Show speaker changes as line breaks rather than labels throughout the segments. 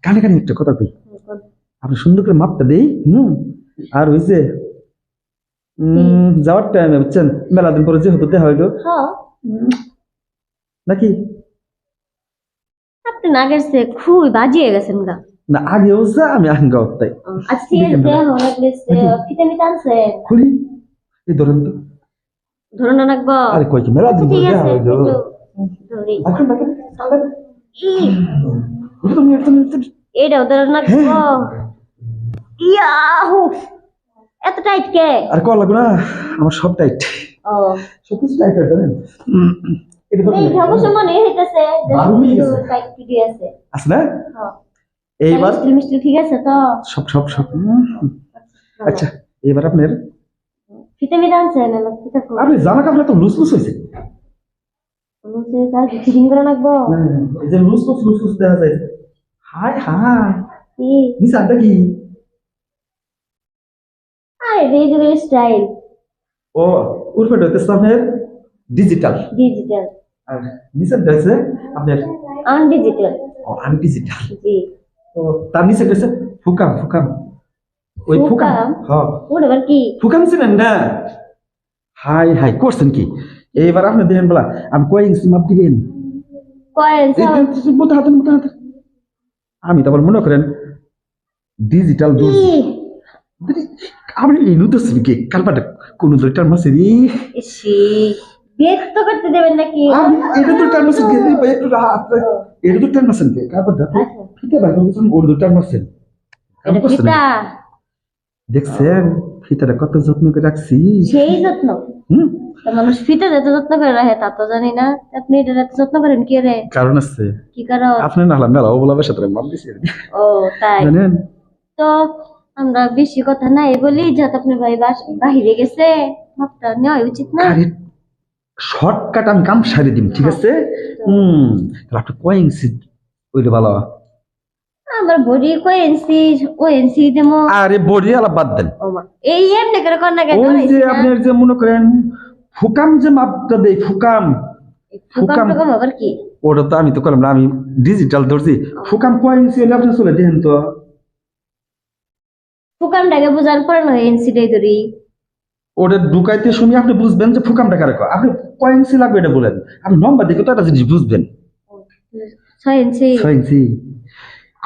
কানে কানে একটা কথা কই, আপনি সুন্দর করে মাপটা দেই। আর ওই যে যাওয়ার টাইমে বুঝছেন, মেলা দিন পরে যেহেতু দেখা হইলো
হ্যাঁ
নাকি
আপনি না গেছে খুবই বাজিয়ে গেছেন গা।
না, আগেও যা আমি আঙ্গাও তাই।
আচ্ছা ঠিক আছে দেয়া হলো ফিতে নিতে আনছে
খুলি, এই ধরেন তো।
ধরুন না রাখবো।
আরে কই কি মেলা দিন
ঠিক
পরে দেখা
আছে
হইলো।
ধরি
রাখেন রাখেন চালেন।
ই
এটা
এটাও ধরুন রাখবো। ইয়াহু এত টাইট কে?
আর কল লাগবে না, আমার সব টাইট,
ও
সবকিছু টাইট হয়ে জানেন। এটা তো
এই অবশ্য মনে হইতেছে যে
ভালো হয়ে গেছে।
টাইট ফিটে আছে।
আছে না
হ্যাঁ
এইবার
মিষ্টি মিষ্টি ঠিক আছে তো?
সব সব সব আচ্ছা এবার আপনার
ফিতে নিতে আনছে না ফিতে
আপনি জামা কাপড় তো লুজ লুজ হয়েছে।
তার ফিটিং করে রাখবো।
এই যে লুজ লুজ লুজ লুজ দেখা যায়। হাই হাই
কি
নিশানটা কি?
আরে রেজুলের স্টাইল
ও উর্ফে হইতেছে আপনার ডিজিটাল,
ডিজিটাল
আর নিশানটা হচ্ছে আপনার
আনডিজিটাল।
আনডিজিটাল।
জি
তো তার নিচে হচ্ছে ফুকাম ফুকাম। ওই ফুকাম
ফুকাম?
হ্যাঁ
ওটা আবার কি?
ফুকাম ছিলেন না? হাই হাই করছেন কি? এইবার আপনি দিলেন বলা আমি কয় ইঞ্চি মাপ দিবেন?
কয়েন
বলতে হাতেন বলতে হাতেন। আমি তো আবার মনে করেন ডিজিটাল দোষ। আপনি এই নুতেছেন কি কালপাটা কোন দুইটার মাসে
ইসি বেক তো করতে দেবেন নাকি?
আমি এটা দুইটার মাসে একটু রাত এটা দুইটার মাসে কে কালপাটা ফিতে বাইরে গেছেন ওর দুইটার মাসে
এটা ফিতা
দেখছেন ফিতাটা কত যত্ন করে রাখছি।
সেই যত্ন
হুম
তো মানুষ ফিতা এত যত্ন করে রাখে তা তো জানি না। আপনি এটা এত যত্ন করেন কি রে?
কারণ আছে,
কি কারণ?
আপনি না হলাম মেলা ওগুলা সাথে মাপ দিছি
ও তাই
জানেন।
তো আমরা বেশি কথা নাই বলি যত আপনার ভাই বাহিরে গেছে মাপটা নেওয়া উচিত না?
আরে শর্টকাট আমি কাম সারি দিন ঠিক আছে। তাহলে আপনি কয় ইঞ্চি ওইটা ভালো।
আমার বডি কই এনসি ও এনসি দেমো।
আরে বডি আলা বাদ দেন,
ও মা এই এমনি করে কোন না কেন
ওই যে আপনার যে মনে করেন ফুকাম যে মাপটা দেই ফুকাম
ফুকাম ফুকাম আবার কি?
ওটা তো আমি তো করলাম না, আমি ডিজিটাল ধরছি। ফুকাম কয় ইঞ্চি হলে আপনি চলে দেখেন তো।
ফুকামটাকে বুঝার পরে না এনসিটাই ধরি।
ওটা ঢুকাইতে শুনি আপনি বুঝবেন যে ফুকামটা কারে কয়। আপনি কয় ইঞ্চি লাগবে এটা বলেন, আপনি নম্বর দেখে তো একটা জিনিস বুঝবেন।
6 ইঞ্চি
6 ইঞ্চি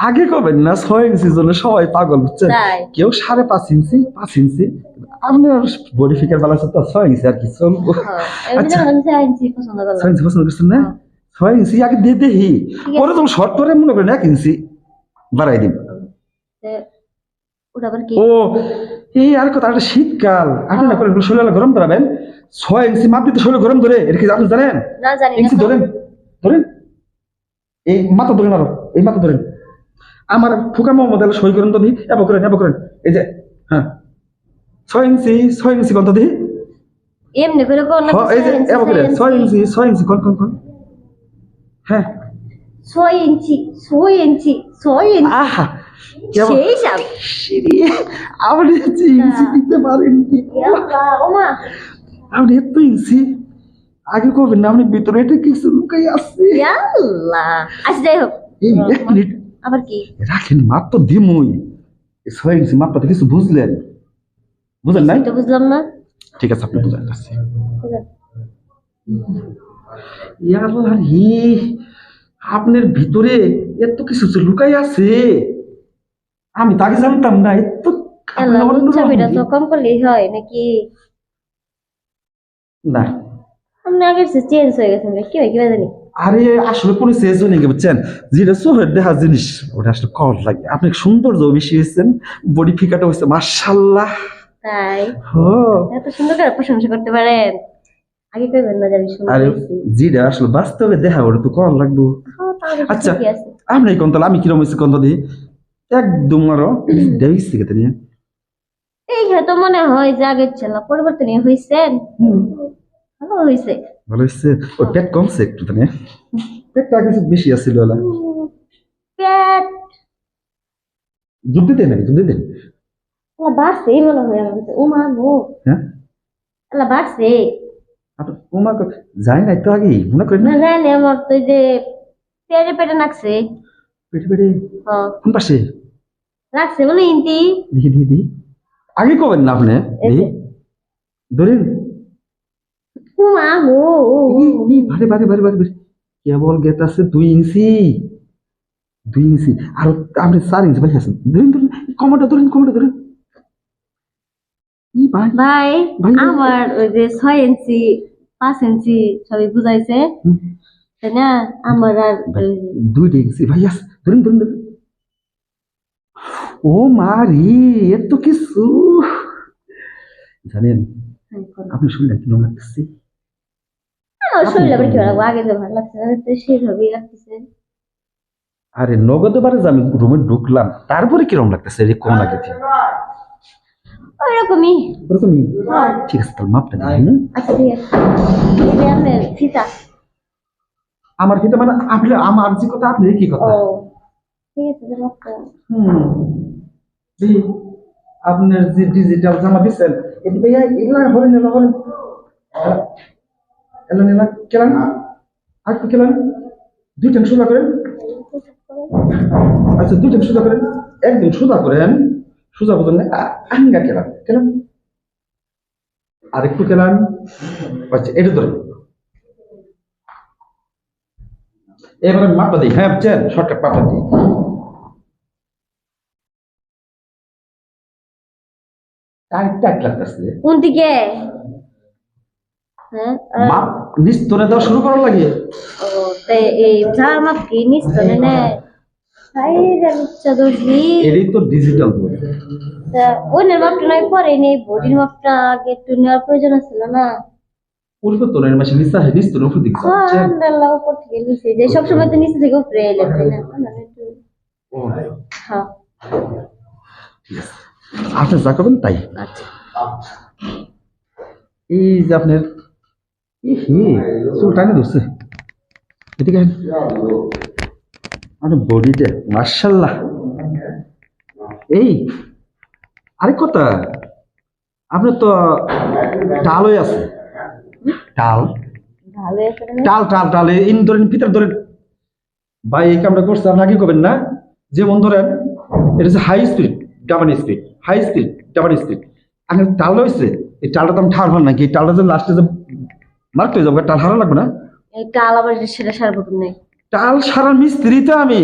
আগে কবেন না, 6 ইঞ্চির জন্য সবাই পাগল বুঝছেন।
তাই
কেউ 5.5 ইঞ্চি 5 ইঞ্চি আপনার বডি ফিকার বালা তো 6 ইঞ্চি আর কি চলবো। আচ্ছা
আমি 6 ইঞ্চি পছন্দ
6
করলাম।
ইঞ্চি পছন্দ করছেন না? 6 ইঞ্চি আগে দিয়ে দেখি, পরে যখন শর্ট করে মনে করেন 1 ইঞ্চি বাড়াই দিন।
ওটা আবার কি?
ও এই আর কথা, একটা শীতকাল আপনি না করেন শরীর গরম করাবেন, 6 ইঞ্চি মাপ দিতে শরীর গরম ধরে এটা কি আপনি জানেন?
না জানি না।
ইঞ্চি ধরেন ধরেন এই মাথা ধরেন, আরো এই মাথা ধরেন। আমার ফুকামো মডেল সই করেন তো দিই, এব করেন এই যে হ্যাঁ 6 ইঞ্চি 6 ইঞ্চি কত দিই।
এমনি করে কোন না
এই যে এব করে 6 ইঞ্চি 6 ইঞ্চি কোন কোন কোন হ্যাঁ
6 ইঞ্চি 6 ইঞ্চি 6 ইঞ্চি
আহা
সেই সব
আপনি ইঞ্চি দিতে পারেন কি?
ওমা
আপনি এত ইঞ্চি আগে করবেন না, আপনি ভিতরে এটা কিছু লুকাই আছে।
আল্লাহ আচ্ছা যাই হোক
এই 1 মিনিট
আবার কি
রাখেন, মাপ তো দিমই। 6 ইঞ্চি মাপটা তো কিছু বুঝলেন বুঝলেন নাই?
তো বুঝলাম না।
ঠিক আছে আপনি বুঝাই যাচ্ছি।
ঠিক আছে
আপনার ভিতরে এত কিছু যে লুকাই আছে, আমি তো আগে জানতাম না। এত
ছবিটা তো কম করলেই হয় নাকি?
না
আপনি আগের চেয়ে চেঞ্জ হয়ে গেছেন কি ভাই কি জানি।
আরে আসলে কোনো চেঞ্জ হয়নি বুঝছেন, যেটা চোখের দেখা জিনিস ওটা আসলে কল লাগে। আপনি সৌন্দর্য বেশি হয়েছেন, বডি ফিকাটা হয়েছে মাশাআল্লাহ।
তাই
হো
এত সুন্দর করে প্রশংসা করতে পারেন, আগে কইবেন না জানি সুন্দর
আরে
হইছি।
যেটা আসলে বাস্তবে দেখা ওটা তো কল লাগবো।
তাহলে তো
আচ্ছা
ঠিকই আছে।
আপনি কোন তাহলে আমি কিরম হয়েছি কোন দিই একদম আরো দেখছি কেতে নিয়ে।
এই তো মনে হয় যে আগের ছিল পরিবর্তন হয়েছেন। ভালো হয়েছে
ভালো হয়েছে। ওই পেট কমছে একটু তাই না? পেটটা আগে বেশি আসছিল ওলা।
পেট
দুধ দিতে নাকি দুধ দিতে?
আল্লাহ বাড়ছে মনে হয় আমার কাছে। ও মা গো
হ্যাঁ
আল্লাহ বাড়ছে।
আপনার তোমার যায় নাই তো আগে মনে করেন
না
না?
জানি আমার তো এই যে পেটে পেটে নাকছে।
পেটে পেটে
হ্যাঁ
কোন পাশে
লাগছে বলে ইন্তি
দেখি দেখি দেখি আগে কবেন না আপনি
এই
দেখি
যে।
ধরেন
মা গো
বারে বারে বারে বারে বারে কেবল গেট আছে 2 ইঞ্চি 2 ইঞ্চি আর আপনি 4 ইঞ্চি ভাই আছেন ধরেন ধরেন কমাটা ধরেন ই ভাই
ভাই
ভাই।
আমার ওই যে 6 ইঞ্চি 5 ইঞ্চি সবই বুঝাইছে
হুম,
তাই না আমার আর
ভাই, 2 ইঞ্চি ভাই আছে ধরেন ধরেন ধরেন ও মারি এত কিছু জানেন আপনি শুনলেন কিরকম লাগতেছে
শরীর আবার কি লাগবো আগে তো ভালো লাগছে না তো সেভাবেই লাগতেছে
আরে নগদে বারে যে আমি রুমে ঢুকলাম তারপরে কিরকম লাগতেছে রে কোন আগে থেকে
ওইরকমই
ওরকমই ঠিক আছে তাহলে মাপটা দিন
আচ্ছা ঠিক আছে এই যে আপনার ফিতা
আমার কিন্তু মানে আপনি আমার যে কথা আপনি কি কথা
ও ঠিক আছে তাহলে মাপটা।
হুম জি আপনার যে ডিজিটাল জামা দিচ্ছেন এটি ভাইয়া এগুলা হরেন এলা কেলান আর কি কেলান দুইটা সোজা করেন আচ্ছা দুইটা সোজা করেন একদম সোজা করেন সোজা বুঝলেন আঙ্গা কেলান আর একটু কেলান আচ্ছা এটা ধরেন এবার আমি মাপটা দিই হ্যাঁ চেন শর্টকাট মাপটা দিই টাইট টাইট লাগতেছে
কোন দিকে হ্যাঁ
মাপ নিস্তরে দেওয়া শুরু করার লাগে
ও তাই এই যার মাপ কি নিস্তনে নে সাইরা লুচ্চা দর্জি
এটাই তো ডিজিটাল বই
তা ওনের মাপটা নয় পরে নেই বডির মাপটা আগে একটু নেওয়ার প্রয়োজন ছিল না
পরিবর্তনের মাসে নিস্তরে উপর দিকে যাচ্ছে
আল্লাহ উপর থেকে নিচে যে সবসময় তো নিচে থেকে উপরে এলে তাই না মানে একটু
ও,
হ্যাঁ
ঠিক আছে আপনি যা করবেন তাই
আচ্ছা
এই যে আপনার চুল টানে ধরছে এদিকে আহেন। আপনার বডিটা মার্শাল্লাহ এই আরেক কথা আপনার তো টালই আছে টাল
ভালো আছে না
টাল টাল টাল ইন ধরেন ভিতরে ধরেন ভাই এই কামটা করছে আপনি আগে করবেন না যেমন ধরেন এটা হচ্ছে high speed double speed high speed double speed আগে টাল হয়েছে এই টালটা তো আমি ঠার ভালো নাকি এই টালটা যে লাস্টে যে মারতে হয়ে যাবো টাল হারা লাগবে না
এটা আলাদা সেটা সারবো নেই
টাল সারা মিস্ত্রি তো আমি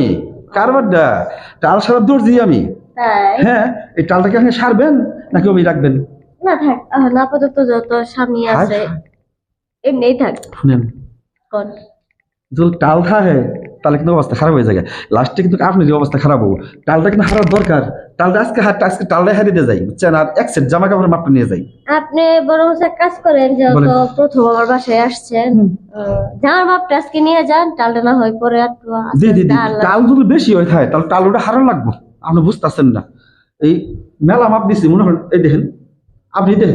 কারবারটা টাল সারা দর্জি আমি
তাই
হ্যাঁ এই টালটাকে আপনি সারবেন নাকি ওই রাখবেন
না থাক এখন আপাতত যত স্বামী আছে এমনিই থাক
শুনেন
কোন
যদি টাল থাকে তাহলে কিন্তু অবস্থা খারাপ হয়ে যায় লাস্টে কিন্তু আপনার অবস্থা খারাপ হবো টালটা কিন্তু হারার দরকার টালটা আজকে টালটা হারিয়ে দিয়ে যাই বুঝছেন আর এক সেট জামা কাপড় মাপটা নিয়ে যাই
আপনি বরং এক কাজ করেন যেহেতু
বলেন।
প্রথম আমার বাসায় আসছেন যার মাপটা আজকে নিয়ে যান টালটা না হয় পরে একটু
জি জি জি
ডাল
টাল যদি বেশি হয়ে থাকে তাহলে টাল ওটা হারান লাগবো আপনি বুঝতেছেন না এই মেলা মাপ দিছি মনে হয় এই দেখেন আপনি দেখেন